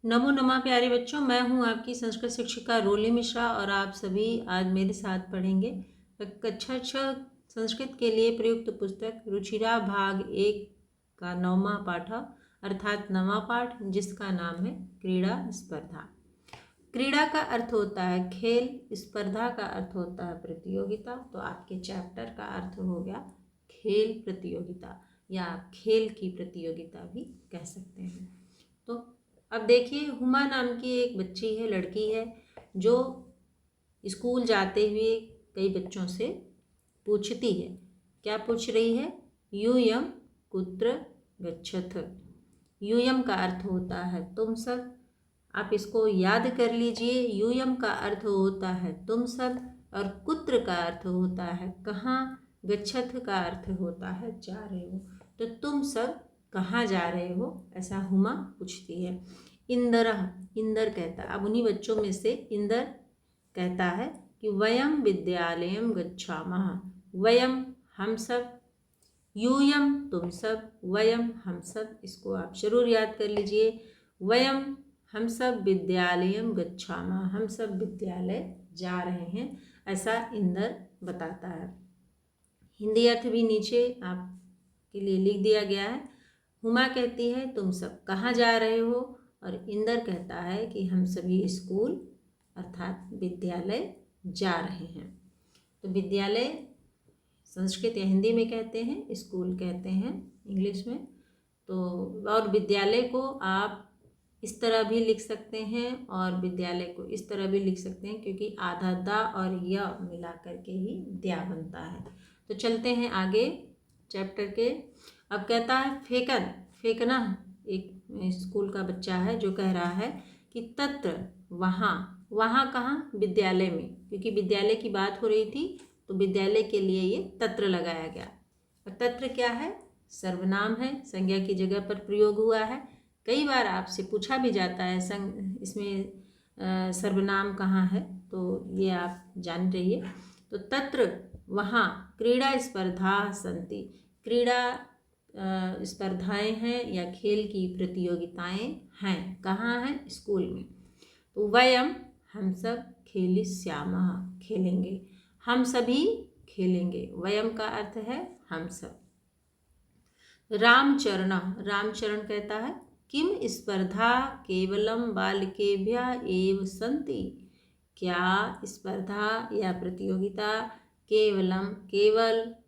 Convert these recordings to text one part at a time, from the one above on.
नमो नमः प्यारे बच्चों, मैं हूं आपकी संस्कृत शिक्षिका रोली मिश्रा और आप सभी आज मेरे साथ पढ़ेंगे कक्षा 6 संस्कृत के लिए प्रयुक्त पुस्तक रुचिरा भाग 1 का 9वां पाठ अर्थात 9वां पाठ, जिसका नाम है क्रीड़ा स्पर्धा। क्रीड़ा का अर्थ होता है खेल, स्पर्धा का अर्थ होता है प्रतियोगिता। तो आपके चैप्टर का अर्थ हो गया खेल प्रतियोगिता, या आप खेल की प्रतियोगिता भी कह सकते हैं। तो अब देखिए, हुमा नाम की एक बच्ची है, लड़की है, जो स्कूल जाते हुए कई बच्चों से पूछती है। क्या पूछ रही है? यूयम कुत्र गच्छथ। यूयम का अर्थ होता है तुम सब। आप इसको याद कर लीजिए। यूयम का अर्थ होता है तुम सब और कुत्र का अर्थ होता है कहाँ, गच्छथ का अर्थ होता है जा रहे हो। तो तुम सब कहाँ जा रहे हो, ऐसा हुमा पूछती है। इंदरः, इंदर कहता है, अब उन्हीं बच्चों में से इंदर कहता है कि वयम विद्यालयम गच्छामः। वयम हम सब, यूयम तुम सब, वयम हम सब, इसको आप जरूर याद कर लीजिए। वयम हम सब विद्यालयम गच्छामः, हम सब विद्यालय जा रहे हैं, ऐसा इंदर बताता है। हिंदी अर्थ भी नीचे आपके लिए लिख दिया गया है। हुमा कहती है तुम सब कहाँ जा रहे हो, और इंदर कहता है कि हम सभी स्कूल अर्थात विद्यालय जा रहे हैं। तो विद्यालय संस्कृत या हिंदी में कहते हैं, स्कूल कहते हैं इंग्लिश में। तो और विद्यालय को आप इस तरह भी लिख सकते हैं और विद्यालय को इस तरह भी लिख सकते हैं, क्योंकि आधा दा और य मिला करके ही द्या बनता है। तो चलते हैं आगे चैप्टर के। अब कहता है फेकन, फेंकना। एक स्कूल का बच्चा है जो कह रहा है कि तत्र, वहाँ, वहाँ कहाँ, विद्यालय में, क्योंकि विद्यालय की बात हो रही थी तो विद्यालय के लिए ये तत्र लगाया गया। और तत्र क्या है? सर्वनाम है, संज्ञा की जगह पर प्रयोग हुआ है। कई बार आपसे पूछा भी जाता है इसमें सर्वनाम कहाँ है, तो ये आप जान रहिए। तो तत्र वहाँ क्रीड़ा स्पर्धा सन्ति, क्रीड़ा स्पर्धाएं हैं या खेल की प्रतियोगिताएं हैं। कहाँ हैं? स्कूल में। तो वयम हम सब खेलिष्यामः, खेलेंगे, हम सभी खेलेंगे। वयम का अर्थ है हम सब। रामचरण, रामचरण कहता है किम स्पर्धा केवलम बालकेभ्यः एव सन्ति। क्या स्पर्धा या प्रतियोगिता केवल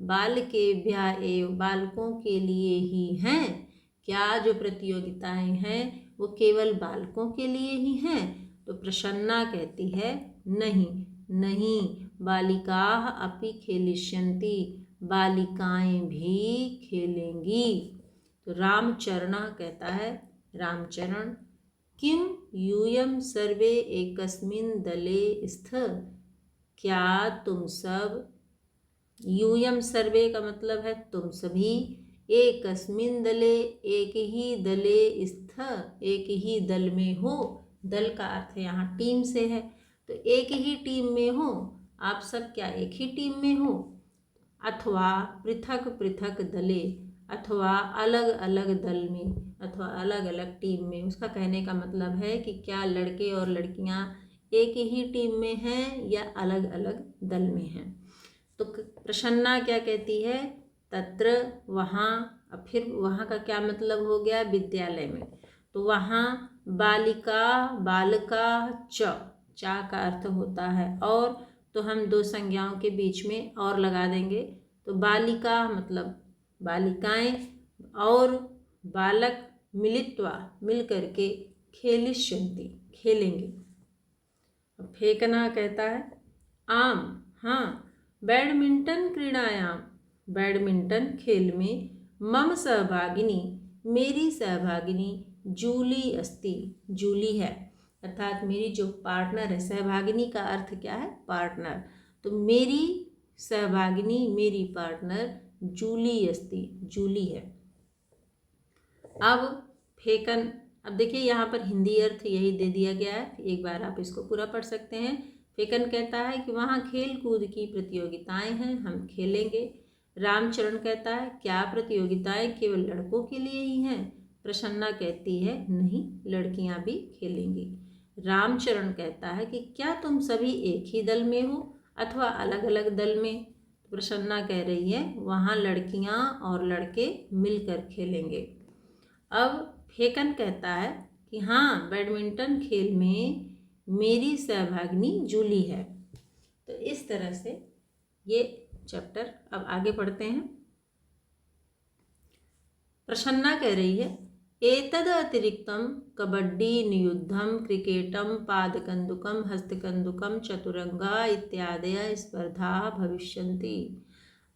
बालकेभ्यः एव, बालकों के लिए ही हैं? क्या जो प्रतियोगिताएं हैं वो केवल बालकों के लिए ही हैं? तो प्रसन्ना कहती है नहीं, नहीं, बालिकाः अपि खेलिष्यन्ति, बालिकाएं भी खेलेंगी। तो रामचरण कहता है, रामचरण, किम यूयम सर्वे एकस्मिन् दले स्थ। क्या तुम सब, यूयम सर्वे का मतलब है तुम सभी, एकस्मिन् दले एक ही दले स्थ, एक ही दल में हो। दल का अर्थ यहाँ टीम से है, तो एक ही टीम में हो। आप सब क्या एक ही टीम में हो? अथवा पृथक पृथक दले, अथवा अलग अलग दल में, अथवा अलग अलग टीम में। उसका कहने का मतलब है कि क्या लड़के और लड़कियां एक ही टीम में हैं या अलग अलग दल में हैं। तो प्रसन्ना क्या कहती है? तत्र, वहाँ। अब फिर वहाँ का क्या मतलब हो गया? विद्यालय में। तो वहाँ बालिका, बालका च, चा का अर्थ होता है और, तो हम दो संज्ञाओं के बीच में और लगा देंगे। तो बालिका मतलब बालिकाएं और बालक मिलित्वा, मिल करके, खेलिष्यन्ति, खेलेंगे। फेंकना कहता है आम, हाँ, बैडमिंटन क्रीड़ायाम, बैडमिंटन खेल में, मम सहभागिनी, मेरी सहभागिनी, जूली अस्ति, जूली है, अर्थात मेरी जो पार्टनर है। सहभागिनी का अर्थ क्या है? पार्टनर। तो मेरी सहभागिनी, मेरी पार्टनर जूली अस्ति, जूली है। अब फेकन, अब देखिए यहाँ पर हिंदी अर्थ यही दे दिया गया है, एक बार आप इसको पूरा पढ़ सकते हैं। फेकन कहता है कि वहाँ खेल कूद की प्रतियोगिताएं हैं, हम खेलेंगे। रामचरण कहता है क्या प्रतियोगिताएं केवल लड़कों के लिए ही हैं? प्रसन्ना कहती है नहीं, लड़कियां भी खेलेंगी। रामचरण कहता है कि क्या तुम सभी एक ही दल में हो अथवा अलग अलग दल में? प्रसन्ना कह रही है वहाँ लड़कियां और लड़के मिलकर खेलेंगे। अब फेकन कहता है कि हाँ, बैडमिंटन खेल में मेरी सहभागिनी जूली है। तो इस तरह से ये चैप्टर अब आगे पढ़ते हैं। प्रसन्ना कह रही है एतद अतिरिक्तम कबड्डी, नियुद्धम, क्रिकेटम, पादकंदुकम, हस्तकंदुकम, चतुरंगा इत्यादय स्पर्धा भविष्यन्ति।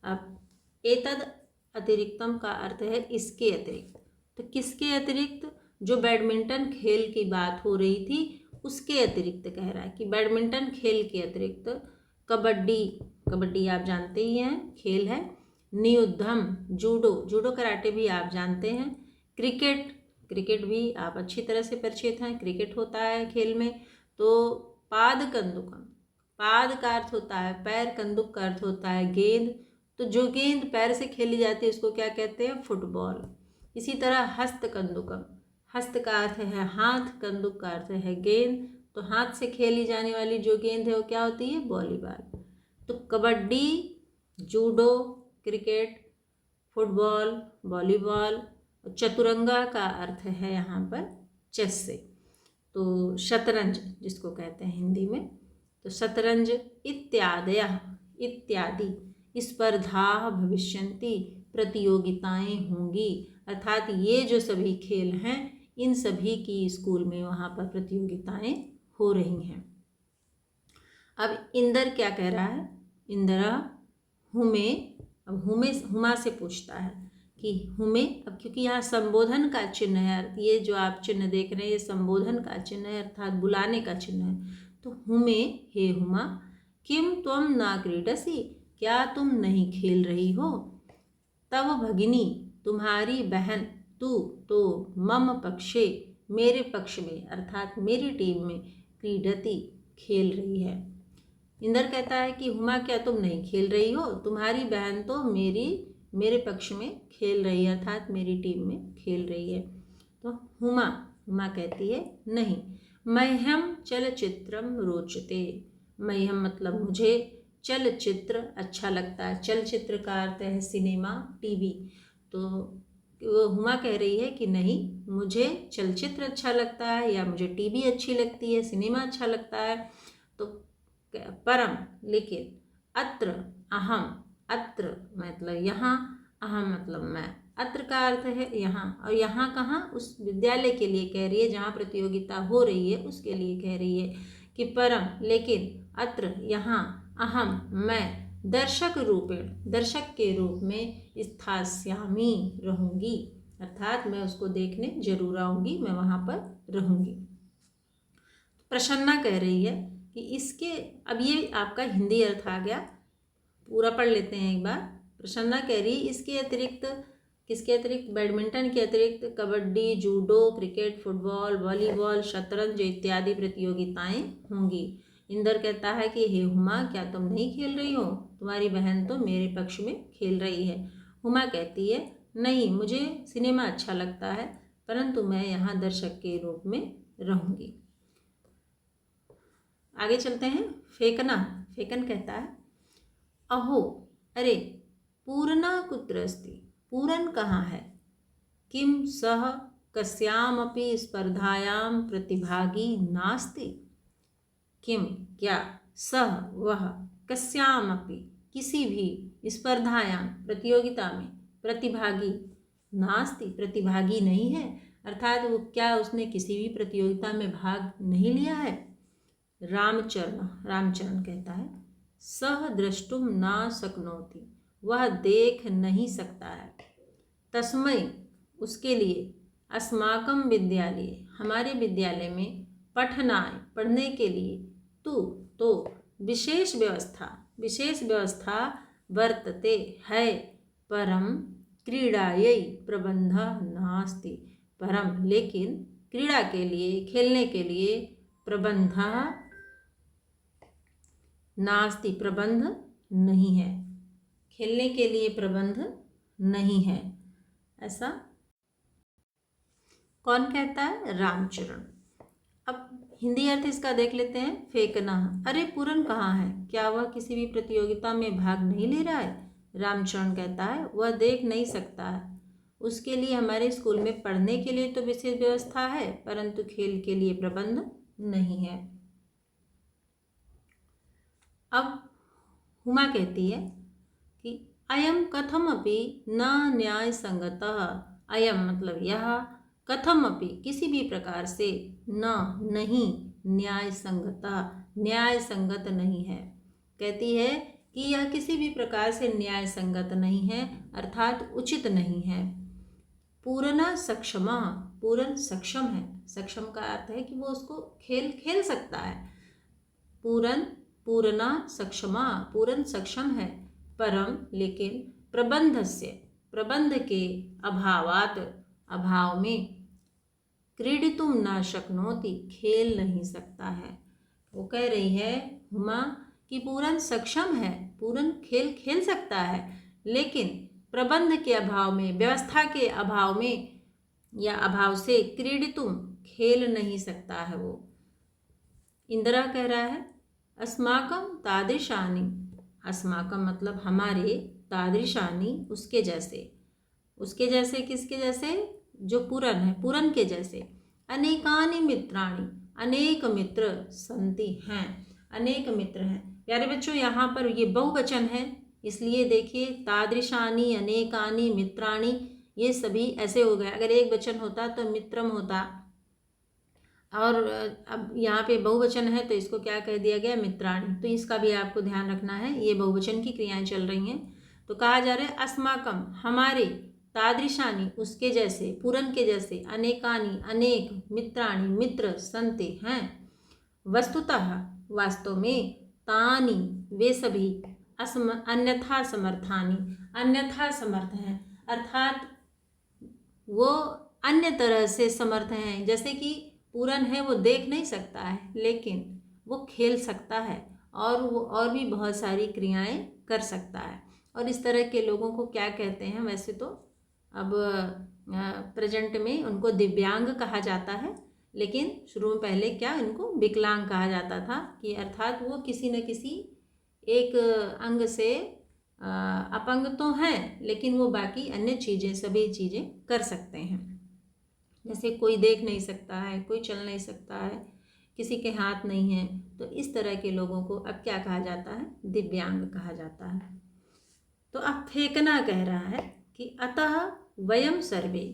अब एतद अतिरिक्तम का अर्थ है इसके अतिरिक्त। तो किसके अतिरिक्त? जो बैडमिंटन खेल की बात हो रही थी उसके अतिरिक्त कह रहा है कि बैडमिंटन खेल के अतिरिक्त कबड्डी, कबड्डी आप जानते ही हैं खेल है। नियुद्धम, जूडो, जूडो कराटे भी आप जानते हैं। क्रिकेट, क्रिकेट भी आप अच्छी तरह से परिचित हैं, क्रिकेट होता है खेल में। तो पाद कंदुकम, पाद का अर्थ होता है पैर, कंदुक का अर्थ होता है गेंद। तो जो गेंद पैर से खेली जाती है उसको क्या कहते हैं? फुटबॉल। इसी तरह हस्त कंदुकम, हस्त का अर्थ है हाथ, कंदुक का अर्थ है गेंद। तो हाथ से खेली जाने वाली जो गेंद है वो क्या होती है? वॉलीबॉल। तो kabaddi, judo, cricket, football, volleyball. Chaturanga का अर्थ है यहाँ पर चेस से। तो शतरंज जिसको कहते हैं हिंदी में, तो शतरंज इत्यादि इत्यादि स्पर्धा भविष्यन्ति, प्रतियोगिताएं होंगी। अर्थात ये जो सभी खेल हैं इन सभी की स्कूल में वहाँ पर प्रतियोगिताएं हो रही हैं। अब इंदर क्या कह रहा है? इंदिरा हुमे, अब हुमा से पूछता है कि हुमे, अब क्योंकि यहाँ संबोधन का चिन्ह है, ये जो आप चिन्ह देख रहे हैं ये संबोधन का चिन्ह है अर्थात बुलाने का चिन्ह है। तो हुमे, हे हुमा, किम त्वम ना क्रीडसी, क्या तुम नहीं खेल रही हो? तव भगिनी, तुम्हारी बहन, तू तो मम पक्षे, मेरे पक्ष में अर्थात मेरी टीम में, क्रीडती खेल रही है। इंदर कहता है कि हुमा क्या तुम नहीं खेल रही हो? तुम्हारी बहन तो मेरे पक्ष में खेल रही है अर्थात मेरी टीम में खेल रही है। तो हुमा कहती है नहीं, मह्यम चलचित्रम रोचते, मह्यम मतलब मुझे, चलचित्र अच्छा लगता है। चलचित्र का अर्थ है सिनेमा, टीवी। तो वो हुमा कह रही है कि नहीं, मुझे चलचित्र अच्छा लगता है या मुझे टीवी अच्छी लगती है, सिनेमा अच्छा लगता है। तो परम, लेकिन, अत्र अहम, अत्र मतलब यहाँ, अहम मतलब मैं, अत्र का अर्थ है यहाँ, और यहाँ कहाँ? उस विद्यालय के लिए कह रही है जहाँ प्रतियोगिता हो रही है उसके लिए कह रही है कि परम, लेकिन, अत्र यहाँ, अहम मैं, दर्शक रूपेण, दर्शक के रूप में, स्थास्यामि रहूँगी, अर्थात मैं उसको देखने जरूर आऊँगी, मैं वहाँ पर रहूँगी। प्रसन्ना कह रही है कि इसके, अब ये आपका हिंदी अर्थ आ गया, पूरा पढ़ लेते हैं एक बार। प्रसन्ना कह रही इसके अतिरिक्त, किसके अतिरिक्त? बैडमिंटन के अतिरिक्त kabaddi, judo, cricket, football, volleyball, शतरंज इत्यादि प्रतियोगिताएं होंगी। इंदर कहता है कि हे हुमा, क्या तुम नहीं खेल रही हो? तुम्हारी बहन तो मेरे पक्ष में खेल रही है। हुमा कहती है नहीं, मुझे सिनेमा अच्छा लगता है परंतु मैं यहाँ दर्शक के रूप में रहूँगी। आगे चलते हैं। फेकन कहता है अहो, अरे, पूर्णा कुत्र अस्ति, पूरन कहाँ है? किम सह कस्यामपि स्पर्धायां प्रतिभागी नास्ति, किम क्या, सह वह, कस्यामपि किसी भी, स्पर्धायां प्रतियोगिता में, प्रतिभागी नास्ति प्रतिभागी नहीं है, अर्थात वो क्या उसने किसी भी प्रतियोगिता में भाग नहीं लिया है। रामचरण कहता है सह द्रष्टुम ना शक्नोति, वह देख नहीं सकता है। तस्मै, उसके लिए, अस्माकं विद्यालय, हमारे विद्यालय में, पठनाय, पढ़ने के लिए, तू तो, विशेष व्यवस्था वर्तते है, परम क्रीडायै प्रबंधः नास्ति, परम लेकिन, क्रीड़ा के लिए, खेलने के लिए, प्रबंधः नास्ति प्रबंध नहीं है, खेलने के लिए प्रबंध नहीं है, ऐसा कौन कहता है? रामचरण। अब हिंदी अर्थ इसका देख लेते हैं। फेंकना। अरे पूरन कहाँ है? क्या वह किसी भी प्रतियोगिता में भाग नहीं ले रहा है? रामचरण कहता है वह देख नहीं सकता है। उसके लिए हमारे स्कूल में पढ़ने के लिए तो विशेष व्यवस्था है, परंतु खेल के लिए प्रबंध नहीं है। अब हुमा कहती है कि अयम कथमपि न न्याय संगतः। अयम मतलब यह, कथमपि किसी भी प्रकार से, न नहीं, न्याय संगतः न्याय संगत नहीं है। कहती है कि यह किसी भी प्रकार से न्याय संगत नहीं है, अर्थात उचित नहीं है। पूर्ण सक्षमा, पूर्ण सक्षम है। सक्षम का अर्थ है कि वो उसको खेल सकता है। पूर्ण सक्षमा, पूर्ण सक्षम है। परम लेकिन प्रबंधस्य, प्रबंध के अभावात, अभाव में, क्रीडितुम न शक्नोति खेल नहीं सकता है। वो कह रही है हुमा कि पूर्ण सक्षम है, पूर्ण खेल सकता है, लेकिन प्रबंध के अभाव में, व्यवस्था के अभाव में या अभाव से क्रीडितुम खेल नहीं सकता है वो। इंदिरा कह रहा है अस्माकं तादृशानि, अस्माकं मतलब हमारे, तादृशानि उसके जैसे, उसके जैसे किसके जैसे? जो पूरन है, पूरन के जैसे। अनेकानि मित्राणि, अनेक मित्र, संति हैं, अनेक मित्र हैं। प्यारे बच्चों यहाँ पर ये बहुवचन है, इसलिए देखिए तादृशानि, अनेकानि, मित्राणि, ये सभी ऐसे हो गए। अगर एक वचन होता तो मित्रम होता, और अब यहाँ पे बहुवचन है तो इसको क्या कह दिया गया? मित्राणि। तो इसका भी आपको ध्यान रखना है, ये बहुवचन की क्रियाएं चल रही हैं। तो कहा जा रहा है अस्माकम हमारे, तादृशानि उसके जैसे, पूरन के जैसे, अनेकानि अनेक, मित्राणि मित्र, संते हैं। वस्तुतः वास्तव में, तानि वे सभी, अन्यथा समर्थानि अन्यथा समर्थ हैं, अर्थात वो अन्य तरह से समर्थ हैं। जैसे कि पूरन है वो देख नहीं सकता है, लेकिन वो खेल सकता है और वो और भी बहुत सारी क्रियाएं कर सकता है। और इस तरह के लोगों को क्या कहते हैं? वैसे तो अब प्रेजेंट में उनको दिव्यांग कहा जाता है, लेकिन शुरू में पहले क्या, इनको विकलांग कहा जाता था, कि अर्थात वो किसी न किसी एक अंग से अपंग तो हैं, लेकिन वो बाकी अन्य चीज़ें, सभी चीज़ें कर सकते हैं। जैसे कोई देख नहीं सकता है, कोई चल नहीं सकता है, किसी के हाथ नहीं है, तो इस तरह के लोगों को अब क्या कहा जाता है? दिव्यांग कहा जाता है। तो अब फेंकना कह रहा है कि अतः वयम सर्वे,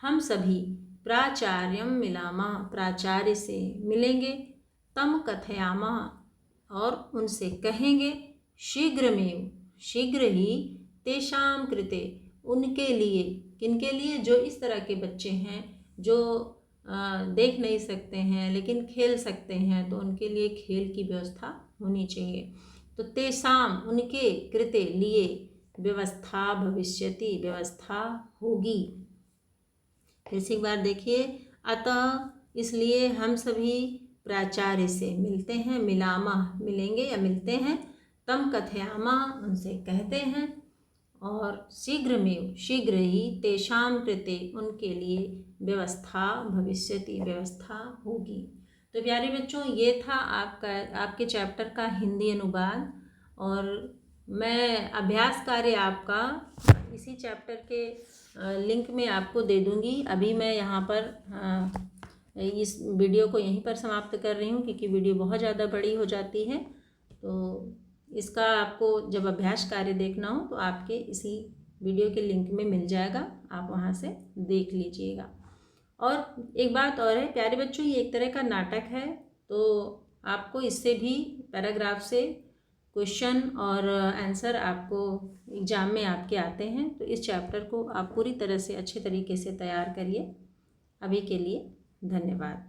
हम सभी, प्राचार्यम मिलामा, प्राचार्य से मिलेंगे, तम कथयामा, और उनसे कहेंगे, शीघ्रमेव शीघ्र ही, तेषां कृते उनके लिए, किनके लिए? जो इस तरह के बच्चे हैं जो देख नहीं सकते हैं लेकिन खेल सकते हैं, तो उनके लिए खेल की व्यवस्था होनी चाहिए। तो तेषां उनके, कृते लिए, व्यवस्था भविष्यति व्यवस्था होगी। फिर से एक बार देखिए, अतः इसलिए हम सभी प्राचार्य से मिलते हैं, मिलामा मिलेंगे या मिलते हैं, तम कथयामा उनसे कहते हैं, और शीघ्रमेव शीघ्र ही, तेषां कृते उनके लिए, व्यवस्था भविष्यति व्यवस्था होगी। तो प्यारे बच्चों, ये था आपके चैप्टर का हिंदी अनुवाद, और मैं अभ्यास कार्य आपका इसी चैप्टर के लिंक में आपको दे दूँगी। अभी मैं यहाँ पर इस वीडियो को यहीं पर समाप्त कर रही हूँ, क्योंकि वीडियो बहुत ज़्यादा बड़ी हो जाती है। तो इसका आपको जब अभ्यास कार्य देखना हो तो आपके इसी वीडियो के लिंक में मिल जाएगा, आप वहाँ से देख लीजिएगा। और एक बात और है प्यारे बच्चों, ये एक तरह का नाटक है, तो आपको इससे भी पैराग्राफ से क्वेश्चन और आंसर आपको एग्ज़ाम में आपके आते हैं। तो इस चैप्टर को आप पूरी तरह से अच्छे तरीके से तैयार करिए। अभी के लिए धन्यवाद।